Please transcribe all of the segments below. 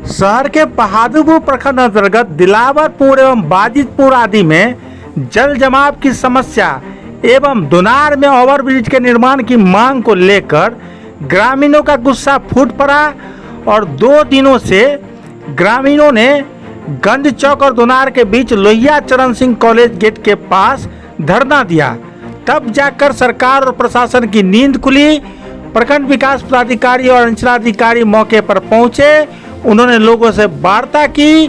शहर के बहादुरपुर प्रखंड अंतर्गत दिलावरपुर एवं बाजितपुर आदि में जल जमाव की समस्या एवं दोनार में ओवरब्रिज के निर्माण की मांग को लेकर ग्रामीणों का गुस्सा फूट पड़ा और 2 दिनों से ग्रामीणों ने गंज चौक और दोनार के बीच लोहिया चरण सिंह कॉलेज गेट के पास धरना दिया। तब जाकर सरकार और प्रशासन की नींद खुली। प्रखंड विकास पदाधिकारी और अंचलाधिकारी मौके पर पहुंचे। उन्होंने लोगों से वार्ता की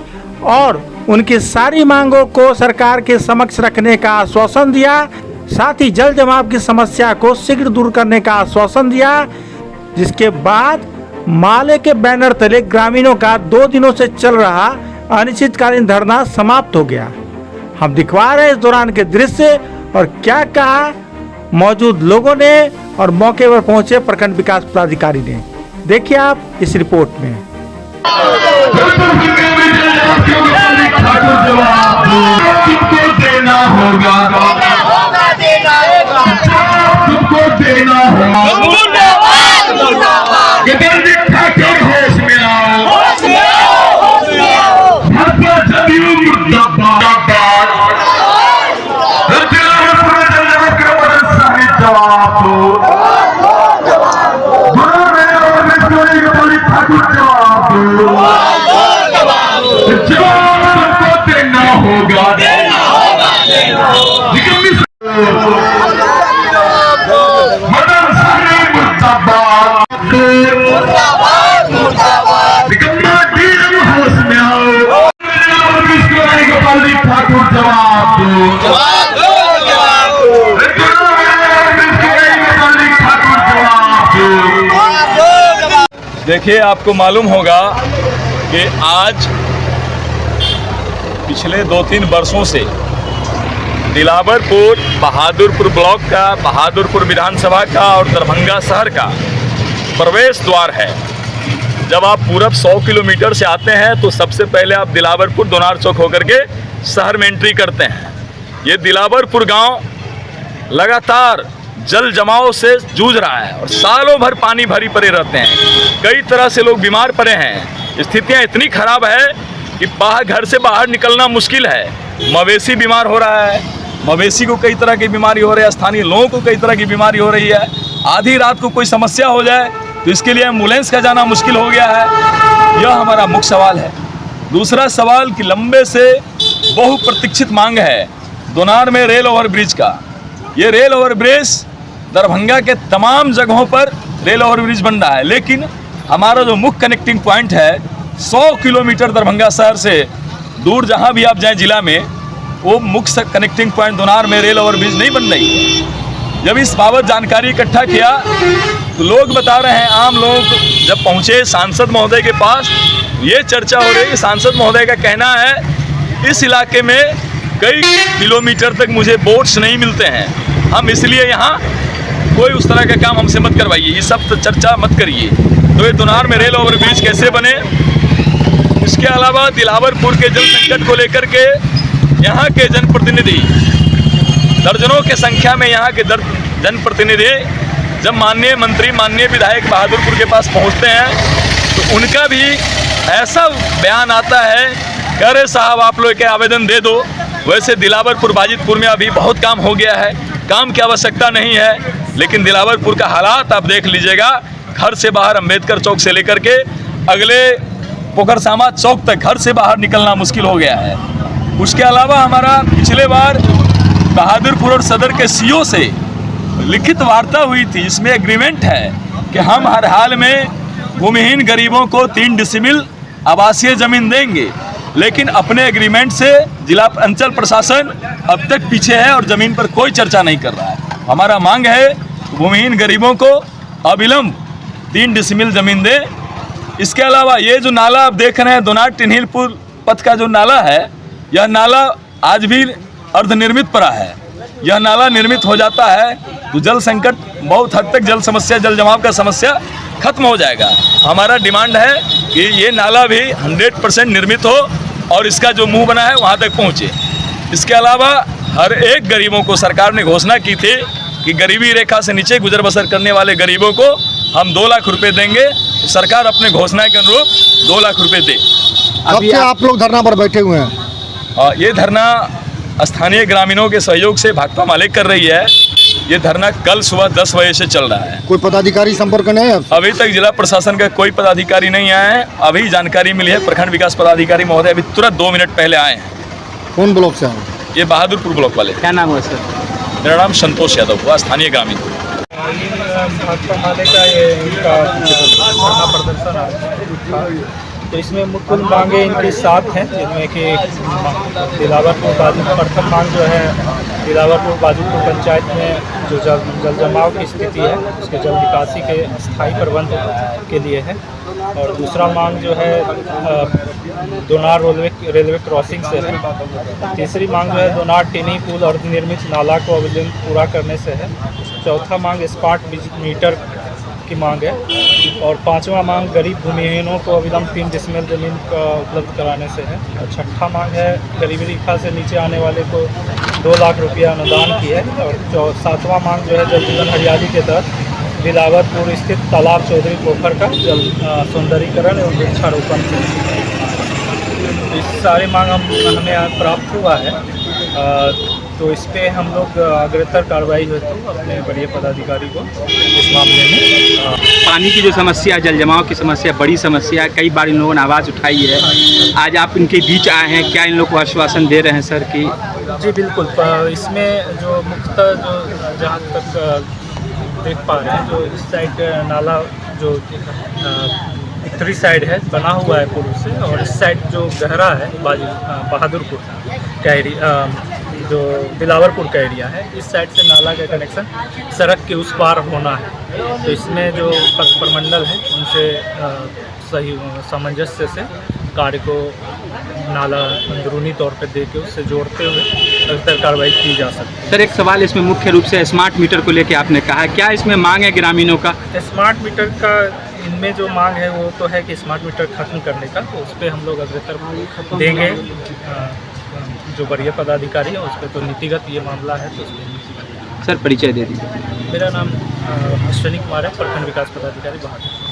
और उनकी सारी मांगों को सरकार के समक्ष रखने का आश्वासन दिया। साथ ही जल जमाव की समस्या को शीघ्र दूर करने का आश्वासन दिया, जिसके बाद माले के बैनर तले ग्रामीणों का 2 दिनों से चल रहा अनिश्चितकालीन धरना समाप्त हो गया। हम दिखवा रहे इस दौरान के दृश्य और क्या कहा मौजूद लोगों ने और मौके पर पहुंचे प्रखंड विकास पदाधिकारी ने। देखिए आप इस रिपोर्ट में। देना होगा, तुमको देना होगा। होश में आओ, भाजपा जदयू मुर्दाबाद। जवाब दो, जवाब देना होगा। होश में आओ, ठाकुर जवाब दो। देखिए, आपको मालूम होगा कि आज पिछले 2-3 वर्षों से दिलावरपुर बहादुरपुर ब्लॉक का, बहादुरपुर विधानसभा का और दरभंगा शहर का प्रवेश द्वार है। जब आप पूरब 100 किलोमीटर से आते हैं तो सबसे पहले आप दिलावरपुर दोनार चौक होकर के शहर में एंट्री करते हैं। ये दिलावरपुर गांव लगातार जल जमाव से जूझ रहा है और सालों भर पानी भरी पड़े रहते हैं। कई तरह से लोग बीमार पड़े हैं। स्थितियां इतनी खराब है कि घर से बाहर निकलना मुश्किल है। मवेशी बीमार हो रहा है, मवेशी को कई तरह की बीमारी हो रही है, स्थानीय लोगों को कई तरह की बीमारी हो रही है। आधी रात को कोई समस्या हो जाए तो इसके लिए एम्बुलेंस का जाना मुश्किल हो गया है। यह हमारा मुख्य सवाल है। दूसरा सवाल कि लंबे से बहुप्रतीक्षित मांग है दोनार में रेल ओवरब्रिज का। ये रेल ओवरब्रिज दरभंगा के तमाम जगहों पर रेल ओवरब्रिज बन रहा है, लेकिन हमारा जो मुख्य कनेक्टिंग पॉइंट है 100 किलोमीटर दरभंगा शहर से दूर जहां भी आप जाएं जिला में, वो मुख्य कनेक्टिंग पॉइंट दोनार में रेल ओवरब्रिज नहीं बन रही है। जब इस बाबत जानकारी इकट्ठा किया तो लोग बता रहे हैं, आम लोग जब पहुंचे सांसद महोदय के पास, ये चर्चा हो रही है। सांसद महोदय का कहना है इस इलाके में कई किलोमीटर तक मुझे बोट्स नहीं मिलते हैं, हम इसलिए यहाँ कोई उस तरह का काम हमसे मत करवाइए, ये सब तो चर्चा मत करिए। तो ये दोनार में रेल ओवरब्रिज कैसे बने। इसके अलावा दिलावरपुर के जल संकट को लेकर के यहाँ के जनप्रतिनिधि, दर्जनों के संख्या में यहाँ के जनप्रतिनिधि जब माननीय मंत्री, माननीय विधायक बहादुरपुर के पास पहुँचते हैं तो उनका भी ऐसा बयान आता है, कह रहे साहब आप लोग के आवेदन दे दो। वैसे दिलावरपुर बाजितपुर में अभी बहुत काम हो गया है, काम की आवश्यकता नहीं है, लेकिन दिलावरपुर का हालात आप देख लीजिएगा। घर से बाहर अंबेडकर चौक से लेकर के अगले पोखरसामा चौक तक घर से बाहर निकलना मुश्किल हो गया है। उसके अलावा हमारा पिछले बार बहादुरपुर और सदर के सीओ से लिखित वार्ता हुई थी, इसमें एग्रीमेंट है कि हम हर हाल में भूमिहीन गरीबों को 3 डिसिमिल आवासीय ज़मीन देंगे, लेकिन अपने एग्रीमेंट से जिला अंचल प्रशासन अब तक पीछे है और ज़मीन पर कोई चर्चा नहीं कर रहा है। हमारा मांग है भूमिहीन गरीबों को अविलंब 3 डिसिमिल ज़मीन दे। इसके अलावा ये जो नाला आप देख रहे हैं दोनार टिनहिलपुर पथ का जो नाला है, यह नाला आज भी अर्धनिर्मित पड़ा है। यह नाला निर्मित हो जाता है तो जल संकट बहुत हद तक, जल समस्या, जल जमाव का समस्या खत्म हो जाएगा। हमारा डिमांड है कि ये नाला भी 100% निर्मित हो और इसका जो मुंह बना है वहाँ तक पहुँचे। इसके अलावा हर एक गरीबों को सरकार ने घोषणा की थी कि गरीबी रेखा से नीचे गुजर बसर करने वाले गरीबों को हम 2 लाख रुपए देंगे। सरकार अपने घोषणा के अनुरूप 2 लाख रुपए दे। कब से आप लोग धरना पर बैठे हुए हैं? ये धरना स्थानीय ग्रामीणों के सहयोग से भाकपा माले कर रही है। ये धरना कल सुबह 10 बजे से चल रहा है। कोई पदाधिकारी संपर्क नहीं है? अभी तक जिला प्रशासन का कोई पदाधिकारी नहीं आया है। अभी जानकारी मिली है, प्रखंड विकास पदाधिकारी महोदय अभी तुरंत 2 मिनट पहले आए हैं। कौन ब्लॉक से आए? ये बहादुरपुर ब्लॉक वाले। क्या नाम है सर? मेरा नाम संतोष यादव हुआ, स्थानीय ग्रामीण। भाकपा माले का ये इनका धरना प्रदर्शन था, तो इसमें मुख्य मांगे इनकी 7 हैं, जिनमें कि दिलावरपुर बाजितपुर प्रथम मांग जो है दिलावरपुर बाजितपुर पंचायत में जो जल जमाव की स्थिति है उसके जल निकासी के स्थायी प्रबंध के लिए है। और दूसरा मांग जो है दोनार रेलवे क्रॉसिंग से है। तीसरी मांग जो है दोनार टेनी पुल और निर्मित नाला को अविलंब पूरा करने से है। चौथा मांग स्मार्ट मीटर की मांग है। और पांचवा मांग गरीब भूमिहीनों को अविलंब 3 डिसमिल जमीन का उपलब्ध कराने से है। और छठा मांग है गरीबी रेखा से नीचे आने वाले को 2 लाख रुपया अनुदान की है। और 7वां मांग जो है जल जीवन हरियाली के तहत दिलावरपुर स्थित तालाब चौधरी पोखर का जल सौंदर्यीकरण एवं वृक्षारोपण से। इस सारे मांग हमें प्राप्त हुआ है, तो इस पे हम लोग अग्रतर कार्रवाई हेतु अपने बड़े पदाधिकारी को इस मामले में पानी की जो समस्या, जल जमाव की समस्या बड़ी समस्या है, कई बार इन लोगों ने आवाज़ उठाई है। आज आप इनके बीच आए हैं, क्या इन लोग को आश्वासन दे रहे हैं सर कि? जी बिल्कुल, इसमें जो मुख्यतः जो जहाँ तक देख पा रहे हैं, जो इस साइड नाला जो उत्तरी साइड है बना हुआ है पूर्व से, और इस साइड जो गहरा है बहादुरपुर का एरिया, जो दिलावरपुर का एरिया है, इस साइड से नाला का कनेक्शन सड़क के उस पार होना है। तो इसमें जो पथ प्रमंडल है उनसे सही सामंजस्य से कार्य को नाला अंदरूनी तौर पर दे के उससे जोड़ते हुए अग्रतर कार्रवाई की जा सकती है। सर एक सवाल इसमें मुख्य रूप से स्मार्ट मीटर को लेकर आपने कहा, क्या इसमें मांग है ग्रामीणों का? स्मार्ट मीटर का इनमें जो मांग है वो तो है कि स्मार्ट मीटर खत्म करने का, तो उस पर हम लोग अग्रतर देंगे। जो बड़े पदाधिकारी है उस पर तो नीतिगत ये मामला है, तो उस पर नीतिगत। सर परिचय दे दीजिए। मेरा नाम अश्विनी कुमार है, प्रखंड विकास पदाधिकारी बहादुरपुर।